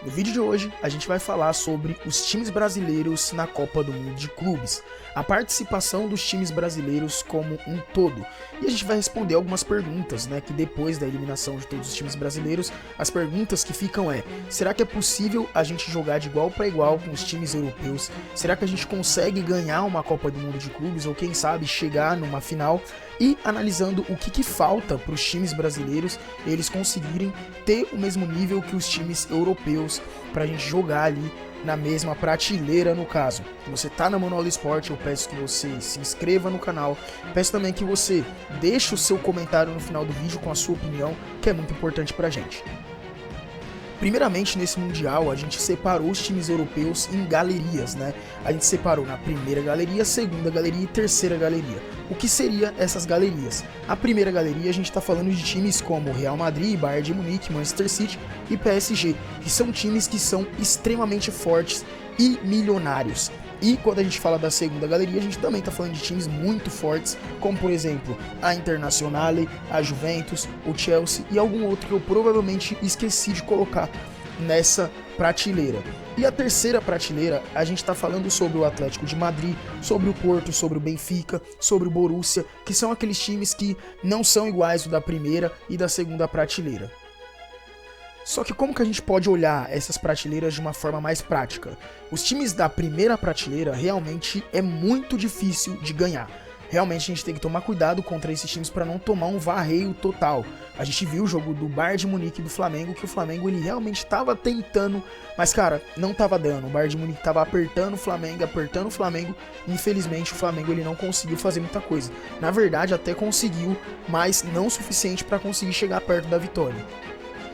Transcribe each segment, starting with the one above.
No vídeo de hoje, a gente vai falar sobre os times brasileiros na Copa do Mundo de Clubes, a participação dos times brasileiros como um todo. E a gente vai responder algumas perguntas, que depois da eliminação de todos os times brasileiros, as perguntas que ficam será que é possível a gente jogar de igual para igual com os times europeus? Será que a gente consegue ganhar uma Copa do Mundo de Clubes ou quem sabe chegar numa final? E analisando o que falta para os times brasileiros eles conseguirem ter o mesmo nível que os times europeus para a gente jogar ali na mesma prateleira no caso. Se você tá na Manola Esporte, eu peço que você se inscreva no canal, peço também que você deixe o seu comentário no final do vídeo com a sua opinião, que é muito importante pra gente. Primeiramente, nesse Mundial, a gente separou os times europeus em galerias, A gente separou na primeira galeria, segunda galeria e terceira galeria. O que seria essas galerias? A primeira galeria, a gente está falando de times como Real Madrid, Bayern de Munique, Manchester City e PSG, que são times que são extremamente fortes e milionários. E quando a gente fala da segunda galeria, a gente também está falando de times muito fortes, como por exemplo a Internazionale, a Juventus, o Chelsea e algum outro que eu provavelmente esqueci de colocar nessa prateleira. E a terceira prateleira, a gente está falando sobre o Atlético de Madrid, sobre o Porto, sobre o Benfica, sobre o Borussia, que são aqueles times que não são iguais ao da primeira e da segunda prateleira. Só que como que a gente pode olhar essas prateleiras de uma forma mais prática? Os times da primeira prateleira realmente é muito difícil de ganhar. Realmente a gente tem que tomar cuidado contra esses times para não tomar um varreio total. A gente viu o jogo do Bayern de Munique e do Flamengo, que o Flamengo ele realmente estava tentando, mas cara, não estava dando. O Bayern de Munique estava apertando o Flamengo, e infelizmente o Flamengo ele não conseguiu fazer muita coisa. Na verdade até conseguiu, mas não o suficiente para conseguir chegar perto da vitória.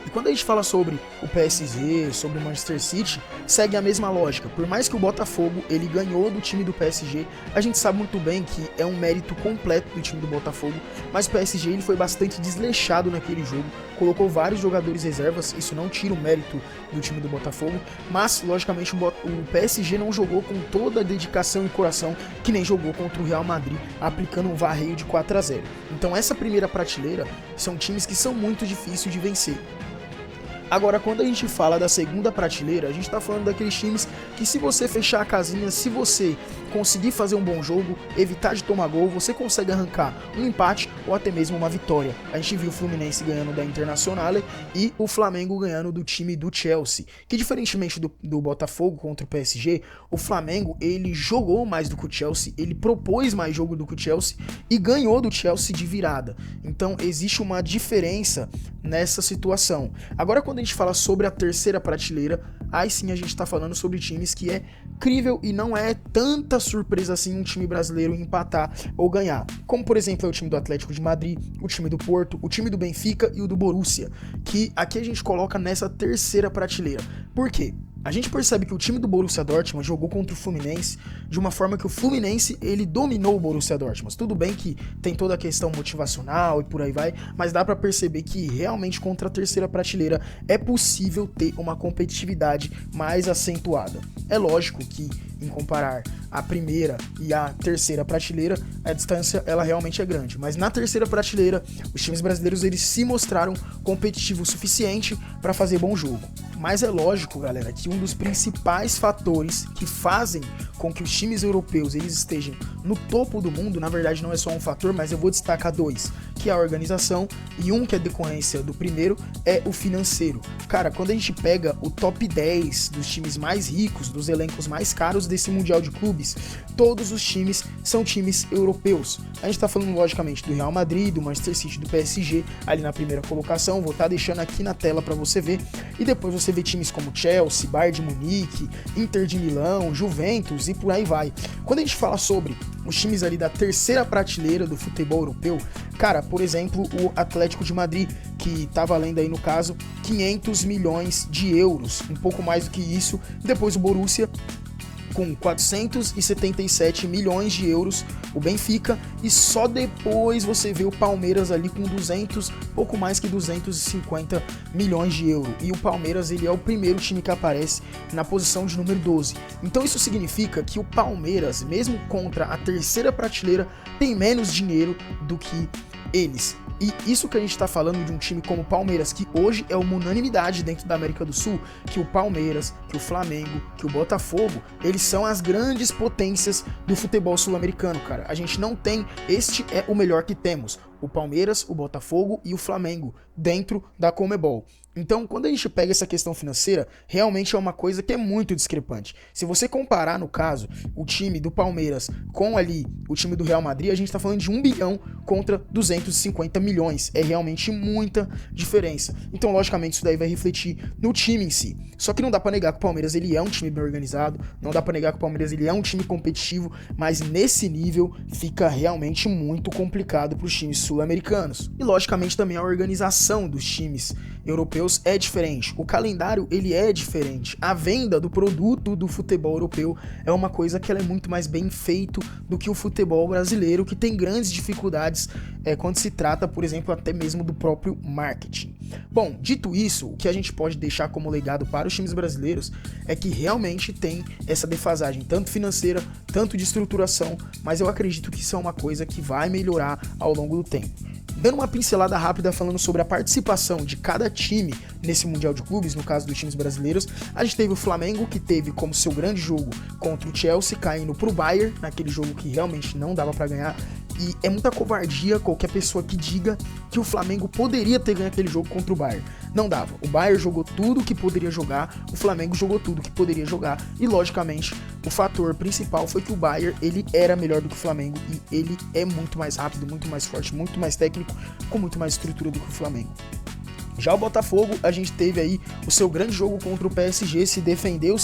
E quando a gente fala sobre o PSG, sobre o Manchester City, segue a mesma lógica. Por mais que o Botafogo ele ganhou do time do PSG, a gente sabe muito bem que é um mérito completo do time do Botafogo, mas o PSG ele foi bastante desleixado naquele jogo, colocou vários jogadores reservas, isso não tira o mérito do time do Botafogo, mas logicamente o PSG não jogou com toda a dedicação e coração que nem jogou contra o Real Madrid, aplicando um varreio de 4-0. Então essa primeira prateleira são times que são muito difíceis de vencer. Agora, quando a gente fala da segunda prateleira, a gente está falando daqueles times que se você fechar a casinha, se você conseguir fazer um bom jogo, evitar de tomar gol, você consegue arrancar um empate ou até mesmo uma vitória. A gente viu o Fluminense ganhando da Internazionale e o Flamengo ganhando do time do Chelsea, que diferentemente do Botafogo contra o PSG, o Flamengo ele jogou mais do que o Chelsea, ele propôs mais jogo do que o Chelsea e ganhou do Chelsea de virada. Então existe uma diferença nessa situação. Agora quando a gente fala sobre a terceira prateleira, aí sim a gente tá falando sobre times que é crível e não é tanta surpresa assim um time brasileiro empatar ou ganhar. Como por exemplo é o time do Atlético de Madrid, o time do Porto, o time do Benfica e o do Borussia, que aqui a gente coloca nessa terceira prateleira. Por quê? A gente percebe que o time do Borussia Dortmund jogou contra o Fluminense de uma forma que o Fluminense ele dominou o Borussia Dortmund. Tudo bem que tem toda a questão motivacional e por aí vai, mas dá pra perceber que realmente contra a terceira prateleira é possível ter uma competitividade mais acentuada. É lógico que em comparar a primeira e a terceira prateleira, a distância ela realmente é grande, mas na terceira prateleira os times brasileiros eles se mostraram competitivos o suficiente para fazer bom jogo. Mas é lógico, galera, que um dos principais fatores que fazem com que os times europeus eles estejam no topo do mundo, na verdade não é só um fator, mas eu vou destacar dois, que é a organização e um que é decorrência do primeiro é o financeiro. Cara, quando a gente pega o top 10 dos times mais ricos, dos elencos mais caros desse Mundial de Clubes, todos os times são times europeus. A gente tá falando logicamente do Real Madrid, do Manchester City, do PSG, ali na primeira colocação, vou estar deixando aqui na tela para você ver, e depois você vê times como Chelsea, Bayern de Munique, Inter de Milão, Juventus e por aí vai. Quando a gente fala sobre os times ali da terceira prateleira do futebol europeu, cara, por exemplo, o Atlético de Madrid, que tá valendo aí no caso 500 milhões de euros, um pouco mais do que isso, depois o Borussia com 477 milhões de euros, o Benfica, e só depois você vê o Palmeiras ali com pouco mais que 250 milhões de euros, e o Palmeiras ele é o primeiro time que aparece na posição de número 12. Então isso significa que o Palmeiras, mesmo contra a terceira prateleira, tem menos dinheiro do que eles. E isso que a gente tá falando de um time como o Palmeiras, que hoje é uma unanimidade dentro da América do Sul, que o Palmeiras, que o Flamengo, que o Botafogo, eles são as grandes potências do futebol sul-americano, cara. A gente não tem, este é o melhor que temos, o Palmeiras, o Botafogo e o Flamengo dentro da Conmebol. Então, quando a gente pega essa questão financeira, realmente é uma coisa que é muito discrepante. Se você comparar, no caso, o time do Palmeiras com ali o time do Real Madrid, a gente tá falando de 1 bilhão contra 250 milhões. É realmente muita diferença. Então, logicamente, isso daí vai refletir no time em si. Só que não dá pra negar que o Palmeiras ele é um time bem organizado, não dá pra negar que o Palmeiras ele é um time competitivo, mas nesse nível fica realmente muito complicado pros times sul-americanos. E, logicamente, também a organização dos times europeus é diferente, o calendário ele é diferente, a venda do produto do futebol europeu é uma coisa que ela é muito mais bem feito do que o futebol brasileiro, que tem grandes dificuldades quando se trata, por exemplo, até mesmo do próprio marketing. Bom, dito isso, o que a gente pode deixar como legado para os times brasileiros é que realmente tem essa defasagem, tanto financeira, tanto de estruturação, mas eu acredito que isso é uma coisa que vai melhorar ao longo do tempo. Dando uma pincelada rápida falando sobre a participação de cada time nesse Mundial de Clubes, no caso dos times brasileiros, a gente teve o Flamengo, que teve como seu grande jogo contra o Chelsea, caindo pro Bayern, naquele jogo que realmente não dava pra ganhar, e é muita covardia qualquer pessoa que diga que o Flamengo poderia ter ganho aquele jogo contra o Bayern. Não dava. O Bayern jogou tudo que poderia jogar, o Flamengo jogou tudo que poderia jogar, e logicamente o fator principal foi que o Bayern ele era melhor do que o Flamengo, e ele é muito mais rápido, muito mais forte, muito mais técnico, com muito mais estrutura do que o Flamengo. Já o Botafogo, a gente teve aí o seu grande jogo contra o PSG, se defendeu,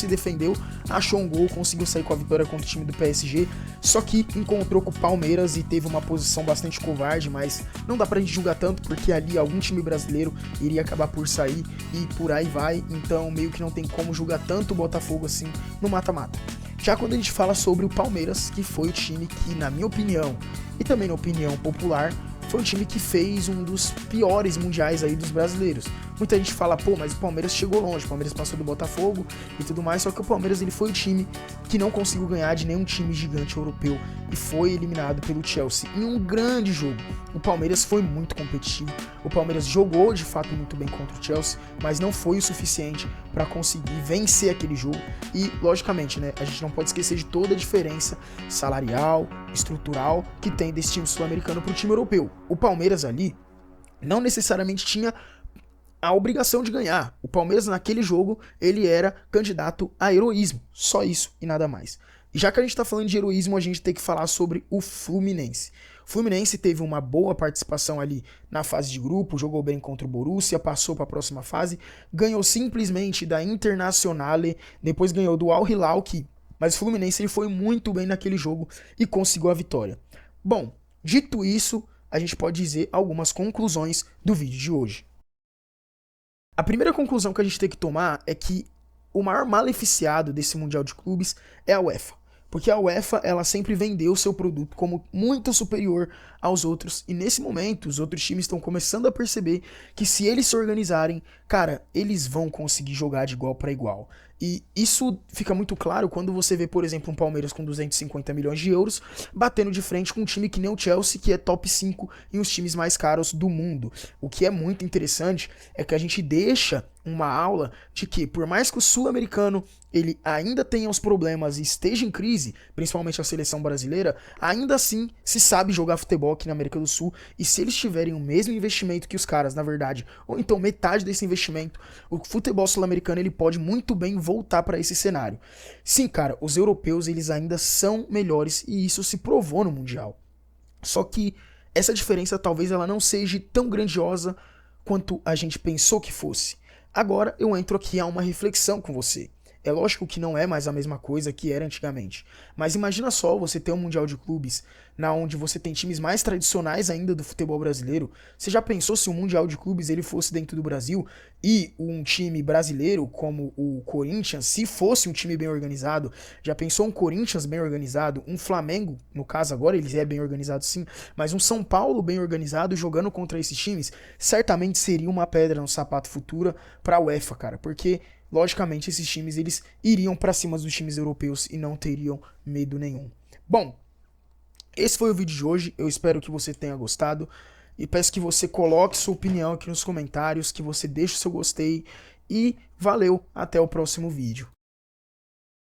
achou um gol, conseguiu sair com a vitória contra o time do PSG, só que encontrou com o Palmeiras e teve uma posição bastante covarde, mas não dá pra gente julgar tanto, porque ali algum time brasileiro iria acabar por sair e por aí vai, então meio que não tem como julgar tanto o Botafogo assim no mata-mata. Já quando a gente fala sobre o Palmeiras, que foi o time que, na minha opinião, e também na opinião popular, foi um time que fez um dos piores mundiais aí dos brasileiros. Muita gente fala, pô, mas o Palmeiras chegou longe, o Palmeiras passou do Botafogo e tudo mais, só que o Palmeiras ele foi o time que não conseguiu ganhar de nenhum time gigante europeu e foi eliminado pelo Chelsea em um grande jogo. O Palmeiras foi muito competitivo, o Palmeiras jogou de fato muito bem contra o Chelsea, mas não foi o suficiente para conseguir vencer aquele jogo e, logicamente, né, a gente não pode esquecer de toda a diferença salarial, estrutural que tem desse time sul-americano pro time europeu. O Palmeiras ali não necessariamente tinha a obrigação de ganhar. O Palmeiras naquele jogo, ele era candidato a heroísmo. Só isso e nada mais. E já que a gente tá falando de heroísmo, a gente tem que falar sobre o Fluminense. O Fluminense teve uma boa participação ali na fase de grupo, jogou bem contra o Borussia, passou para a próxima fase, ganhou simplesmente da Internazionale, depois ganhou do Al Hilal, mas o Fluminense ele foi muito bem naquele jogo e conseguiu a vitória. Bom, dito isso, a gente pode dizer algumas conclusões do vídeo de hoje. A primeira conclusão que a gente tem que tomar é que o maior maleficiado desse Mundial de Clubes é a UEFA. Porque a UEFA, ela sempre vendeu seu produto como muito superior aos outros. E nesse momento, os outros times estão começando a perceber que se eles se organizarem, cara, eles vão conseguir jogar de igual para igual. E isso fica muito claro quando você vê, por exemplo, um Palmeiras com 250 milhões de euros batendo de frente com um time que nem o Chelsea, que é top 5 em os times mais caros do mundo. O que é muito interessante é que a gente deixa uma aula de que, por mais que o sul-americano ele ainda tenha os problemas e esteja em crise, principalmente a seleção brasileira, ainda assim se sabe jogar futebol aqui na América do Sul, e se eles tiverem o mesmo investimento que os caras, na verdade, ou então metade desse investimento, o futebol sul-americano ele pode muito bem voltar para esse cenário. Sim, cara, os europeus eles ainda são melhores e isso se provou no Mundial. Só que essa diferença talvez ela não seja tão grandiosa quanto a gente pensou que fosse. Agora eu entro aqui a uma reflexão com você. É lógico que não é mais a mesma coisa que era antigamente, mas imagina só você ter um Mundial de Clubes na onde você tem times mais tradicionais ainda do futebol brasileiro. Você já pensou se um Mundial de Clubes ele fosse dentro do Brasil e um time brasileiro como o Corinthians, se fosse um time bem organizado, já pensou um Corinthians bem organizado, um Flamengo, no caso agora eles é bem organizado sim, mas um São Paulo bem organizado jogando contra esses times, certamente seria uma pedra no sapato futura para a UEFA, cara, porque logicamente esses times eles iriam para cima dos times europeus e não teriam medo nenhum. Bom, esse foi o vídeo de hoje, eu espero que você tenha gostado. e peço que você coloque sua opinião aqui nos comentários, que você deixe o seu gostei e valeu, até o próximo vídeo.